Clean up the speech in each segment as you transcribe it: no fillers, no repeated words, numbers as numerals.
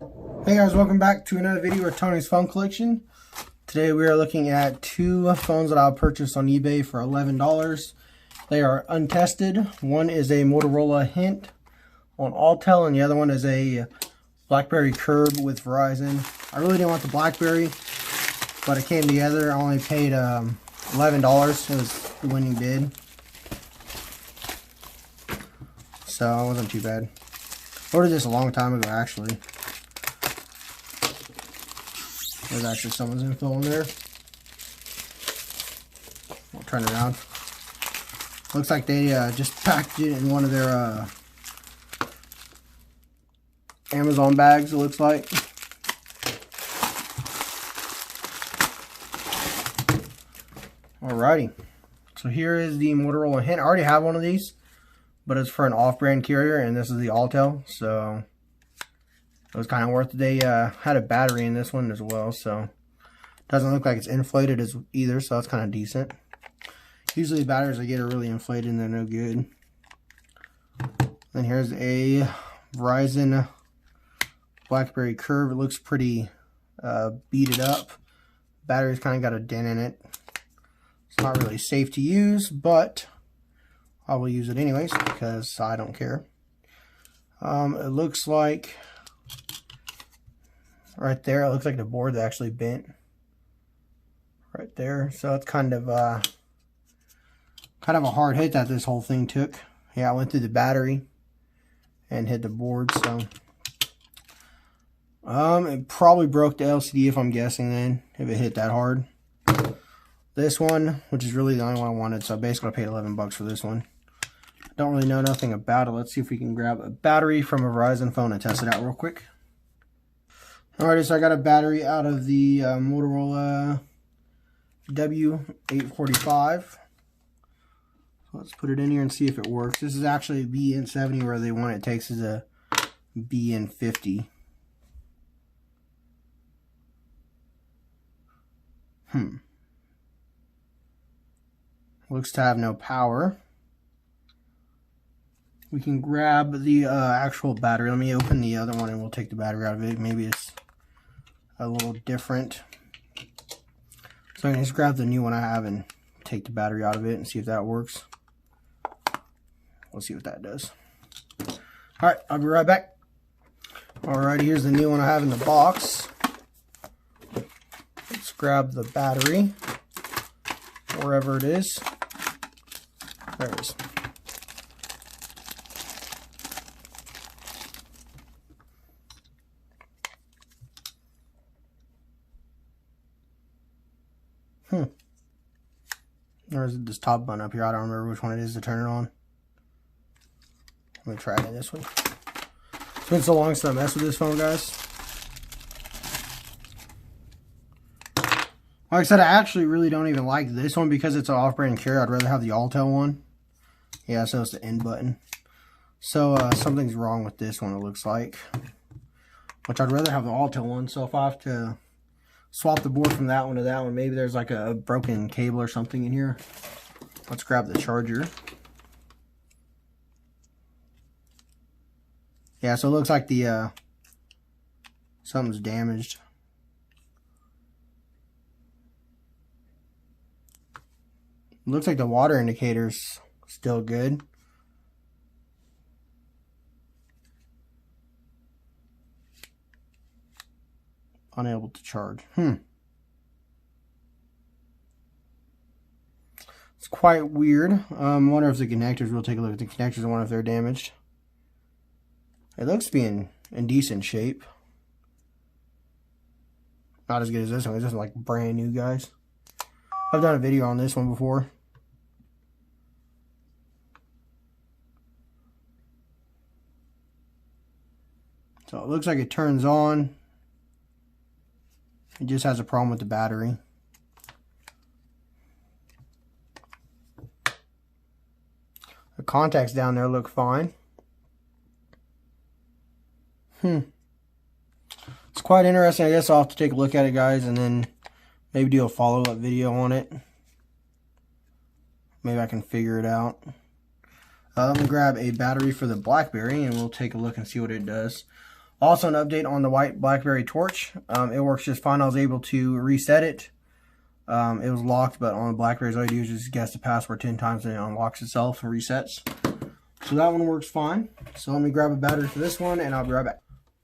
Hey guys, welcome back to another video of Tony's Phone Collection. Today we are looking at two phones that I purchased on eBay for $11. They are untested. One is a Motorola Hint on Alltel and the other one is a BlackBerry Curve with Verizon. I really didn't want the BlackBerry, but it came together. I only paid $11. It was the winning bid. So it wasn't too bad. I ordered this a long time ago actually. There's actually someone's info in there. I'll turn it around. Looks like they just packed it in one of their Amazon bags, it looks like. Alrighty. So here is the Motorola Hint. I already have one of these, but it's for an off-brand carrier, and this is the Alltel, so it was kind of worth it. They had a battery in this one as well, so doesn't look like it's inflated as either, so that's kind of decent. Usually the batteries I get are really inflated and they're no good. Then here's a Verizon BlackBerry Curve. It looks pretty beaten up. Battery's kind of got a dent in it. It's not really safe to use, but I will use it anyways because I don't care. It looks like right there, it looks like the board actually bent right there, so it's kind of a hard hit that this whole thing took. Yeah, I went through the battery and hit the board, so it probably broke the LCD if I'm guessing then, if it hit that hard. This one, which is really the only one I wanted, so basically I paid 11 bucks for this one. Don't really know nothing about it. Let's see if we can grab a battery from a Verizon phone and test it out real quick. Alrighty, so I got a battery out of the Motorola W845. So let's put it in here and see if it works. This is actually a BN70 where the one it takes is a BN50. Looks to have no power. We can grab the actual battery. Let me open the other one and we'll take the battery out of it. Maybe it's a little different. So I can just grab the new one I have and take the battery out of it and see if that works. We'll see what that does. Alright, I'll be right back. Alright, here's the new one I have in the box. Let's grab the battery, wherever it is. There it is. There's this top button up here. I don't remember which one it is to turn it on. Let me try it in this one. It's been so long since I messed with this phone, guys. Like I said, I actually really don't even like this one because it's an off-brand carrier. I'd rather have the Alltel one. Yeah, so it's the end button. So something's wrong with this one, it looks like. Which I'd rather have the Alltel one. So if I have to swap the board from that one to that one, maybe there's like a broken cable or something in here. Let's grab the charger. Yeah, so it looks like the something's damaged. It looks like the water indicator's still good. Unable to charge. It's quite weird. Wonder if the connectors, we'll take a look at the connectors and wonder if they're damaged. It looks to be in decent shape. Not as good as this one. This is like brand new, guys. I've done a video on this one before. So it looks like it turns on. It just has a problem with the battery. The contacts down there look fine. It's quite interesting. I guess I'll have to take a look at it, guys, and then maybe do a follow-up video on it. Maybe I can figure it out. I'm going to grab a battery for the BlackBerry and we'll take a look and see what it does. Also, an update on the white BlackBerry Torch. It works just fine. I was able to reset it. It was locked, but on the BlackBerries, all you do is just guess the password 10 times and it unlocks itself and resets. So that one works fine. So let me grab a battery for this one and I'll be right back.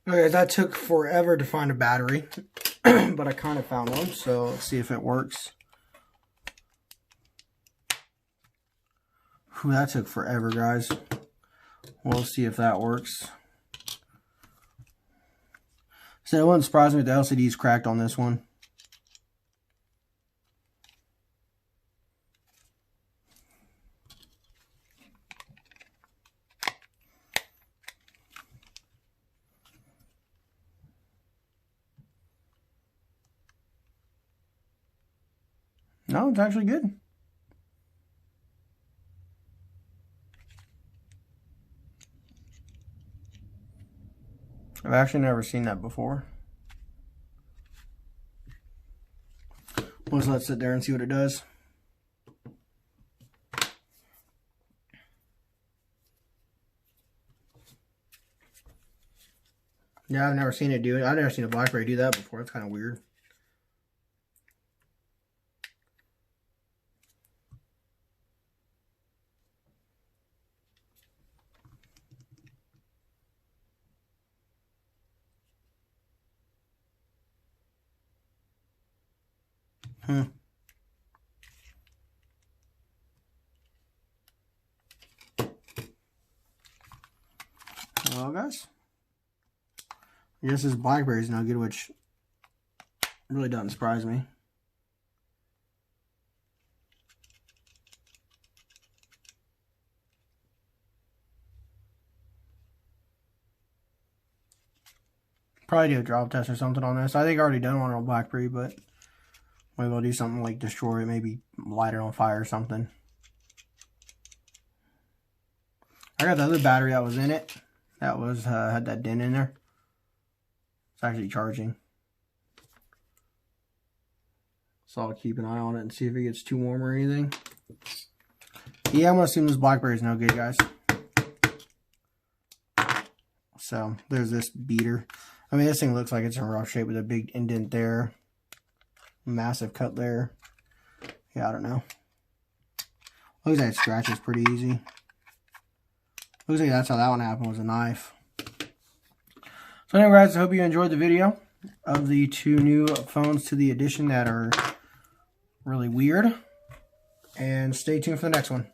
Okay, that took forever to find a battery, but I kind of found one. So let's see if it works. Whew, that took forever, guys. We'll see if that works. So it wouldn't surprise me if the LCD is cracked on this one. No, it's actually good. I've actually never seen that before. Let's let it sit there and see what it does. Yeah, I've never seen it do it. I've never seen a BlackBerry do that before. It's kind of weird. Well, guys, I guess this BlackBerry is no good, which really doesn't surprise me. Probably do a drop test or something on this. I think I already done one on BlackBerry, but maybe I'll do something like destroy it, maybe light it on fire or something. I got the other battery that was in it. That was had that dent in there. It's actually charging. So I'll keep an eye on it and see if it gets too warm or anything. Yeah, I'm gonna assume this BlackBerry is no good, guys. So there's this beater. I mean, this thing looks like it's in rough shape with a big indent there. Massive cut there. Yeah, I don't know. Looks like it scratches pretty easy. Looks like that's how that one happened, was a knife. So anyway, guys, I hope you enjoyed the video of the two new phones to the edition that are really weird. And stay tuned for the next one.